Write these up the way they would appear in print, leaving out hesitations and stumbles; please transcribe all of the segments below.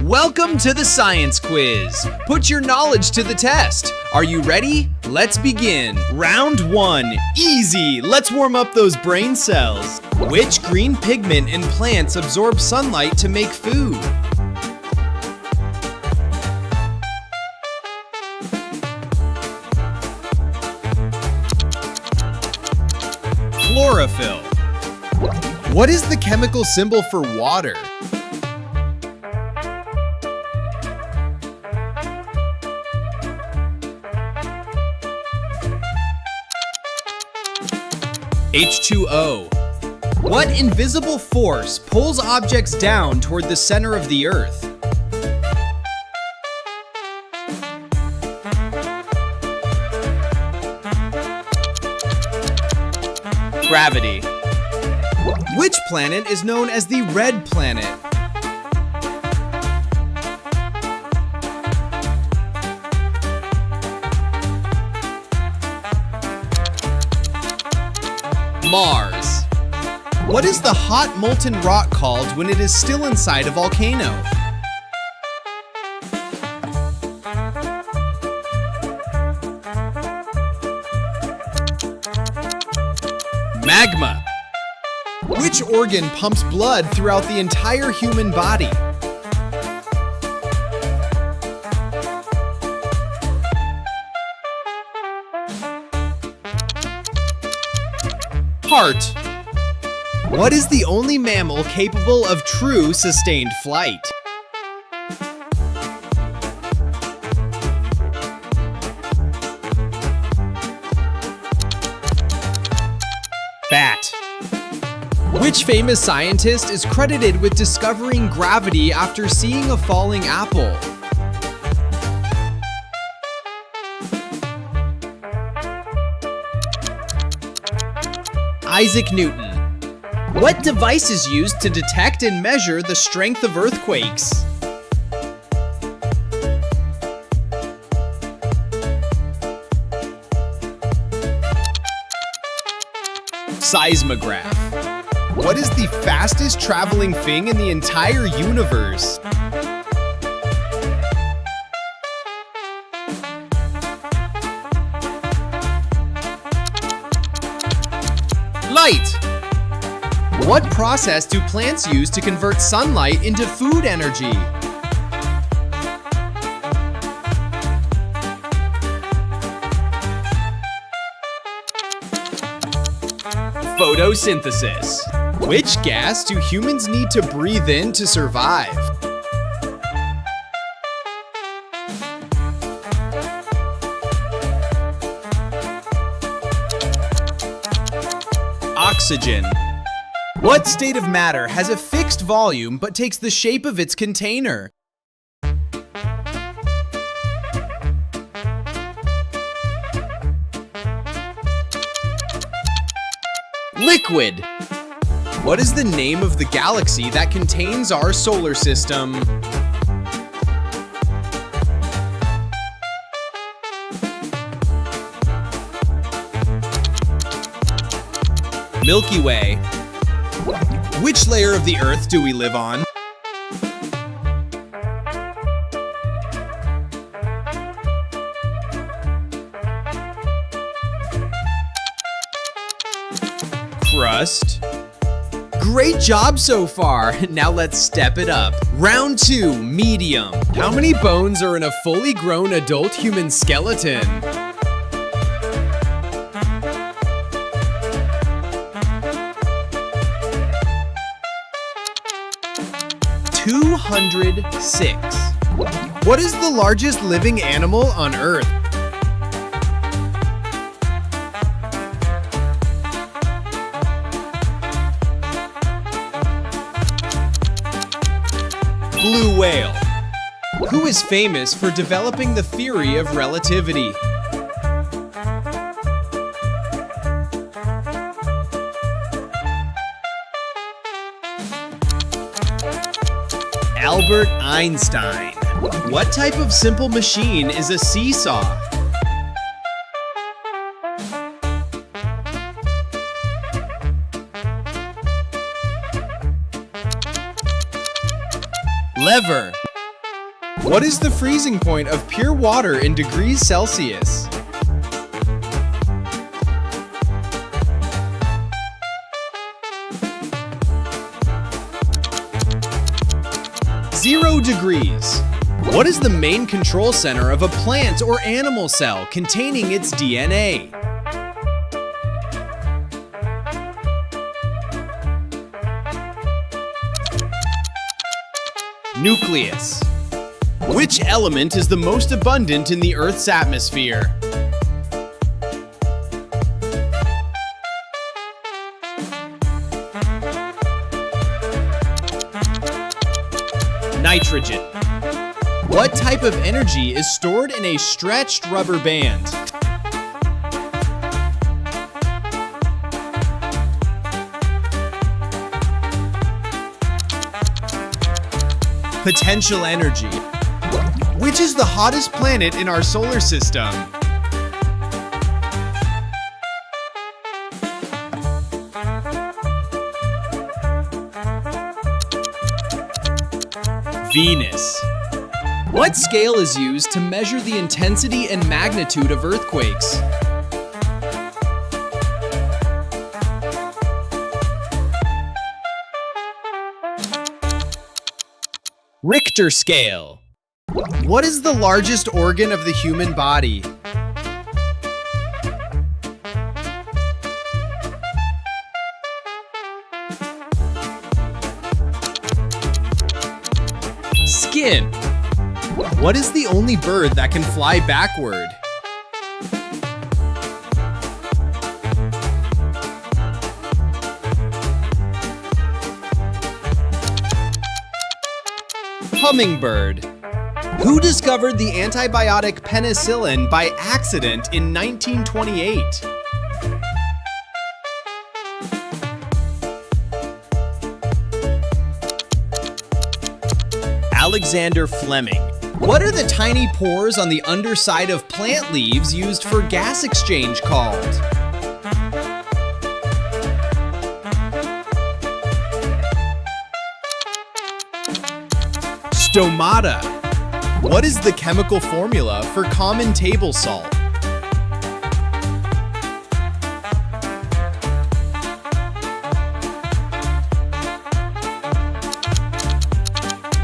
Welcome to the science quiz. Put your knowledge to the test. Are you ready? Let's begin. Round 1. Easy. Let's warm up those brain cells. Which green pigment in plants absorbs sunlight to make food? Chlorophyll. What is the chemical symbol for water? H2O. What invisible force pulls objects down toward the center of the Earth? Gravity. Which planet is known as the red planet? Mars. What is the hot molten rock called when it is still inside a volcano? Magma. Which organ pumps blood throughout the entire human body? Heart. What is the only mammal capable of true sustained flight? Bat. Which famous scientist is credited with discovering gravity after seeing a falling apple? Isaac Newton. What device is used to detect and measure the strength of earthquakes? Seismograph. What is the fastest traveling thing in the entire universe? Light. What process do plants use to convert sunlight into food energy? Photosynthesis. Which gas do humans need to breathe in to survive? Oxygen. What state of matter has a fixed volume but takes the shape of its container? Liquid. What is the name of the galaxy that contains our solar system? Milky Way. Which layer of the Earth do we live on? Crust. Great job so far. Now let's step it up. Round 2, medium. How many bones are in a fully grown adult human skeleton? 206. What is the largest living animal on Earth? Blue whale. Who is famous for developing the theory of relativity? Albert Einstein. What type of simple machine is a seesaw? Lever. What is the freezing point of pure water in degrees Celsius? Zero degrees. What is the main control center of a plant or animal cell containing its DNA? Nucleus. Which element is the most abundant in the Earth's atmosphere? Nitrogen. What type of energy is stored in a stretched rubber band? Potential energy. Which is the hottest planet in our solar system? Venus. What scale is used to measure the intensity and magnitude of earthquakes? Richter scale. What is the largest organ of the human body? Skin. What is the only bird that can fly backward? Hummingbird. Who discovered the antibiotic penicillin by accident in 1928? Alexander Fleming. What are the tiny pores on the underside of plant leaves used for gas exchange called? Stomata. What is the chemical formula for common table salt?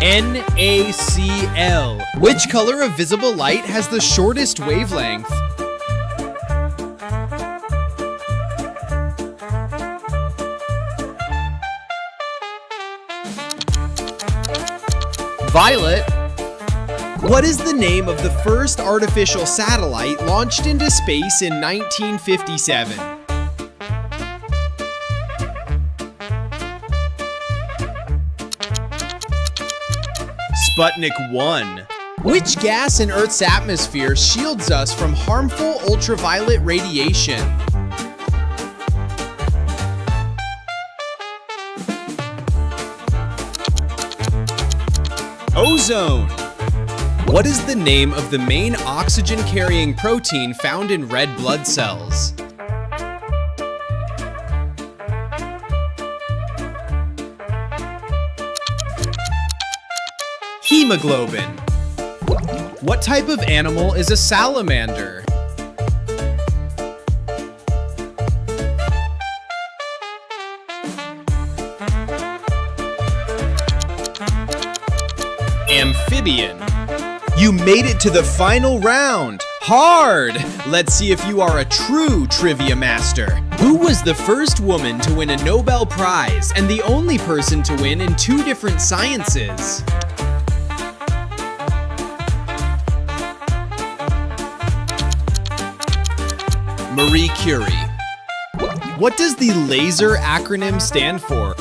NaCl. Which color of visible light has the shortest wavelength? Violet. What is the name of the first artificial satellite launched into space in 1957? Sputnik 1. Which gas in Earth's atmosphere shields us from harmful ultraviolet radiation? Ozone. What is the name of the main oxygen-carrying protein found in red blood cells? Hemoglobin. What type of animal is a salamander? Amphibian. You made it to the final round. Hard! Let's see if you are a true trivia master. Who was the first woman to win a Nobel Prize and the only person to win in 2 different sciences? Marie Curie. What does the LASER acronym stand for?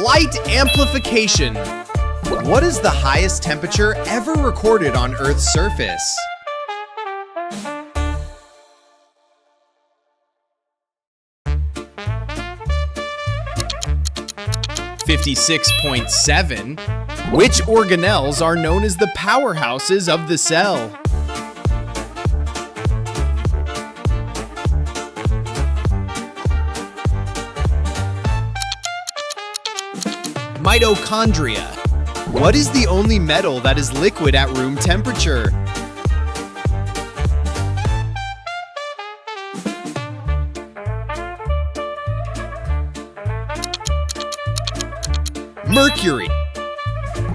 Light amplification. What is the highest temperature ever recorded on Earth's surface? (56.7). Which organelles are known as the powerhouses of the cell? Mitochondria. What is the only metal that is liquid at room temperature? Mercury.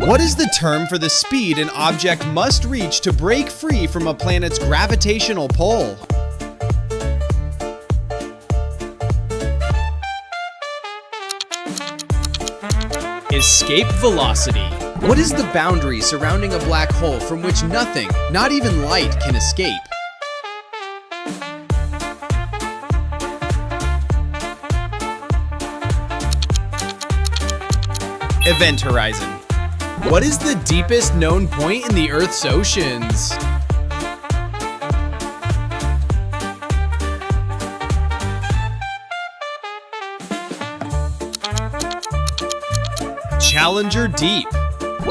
What is the term for the speed an object must reach to break free from a planet's gravitational pull? Escape velocity. What is the boundary surrounding a black hole from which nothing, not even light, can escape? Event horizon. What is the deepest known point in the Earth's oceans? Challenger Deep.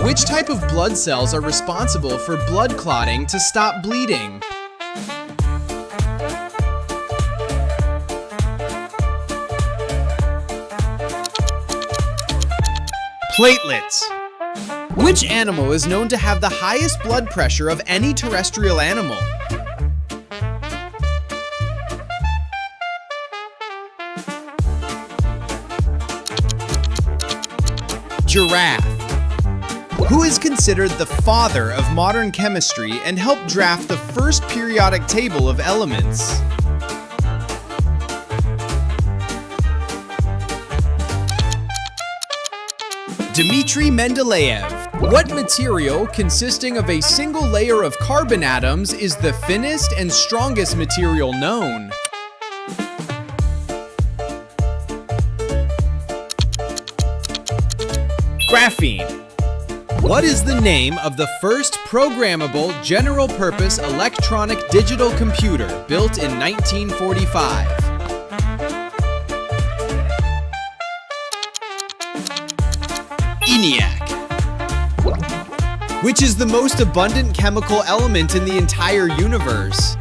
Which type of blood cells are responsible for blood clotting to stop bleeding? Platelets. Which animal is known to have the highest blood pressure of any terrestrial animal? Giraffe. Who is considered the father of modern chemistry and helped draft the first periodic table of elements? Dmitry Mendeleev. What material consisting of a single layer of carbon atoms is the thinnest and strongest material known? Graphene. What is the name of the first programmable general-purpose electronic digital computer built in 1945? ENIAC. Which is the most abundant chemical element in the entire universe?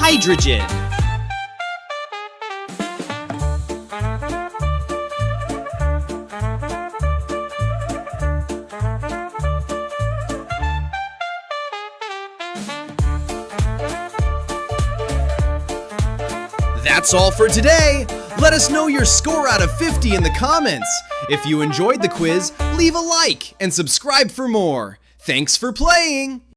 Hydrogen. That's all for today. Let us know your score out of 50 in the comments. If you enjoyed the quiz, leave a like and subscribe for more. Thanks for playing.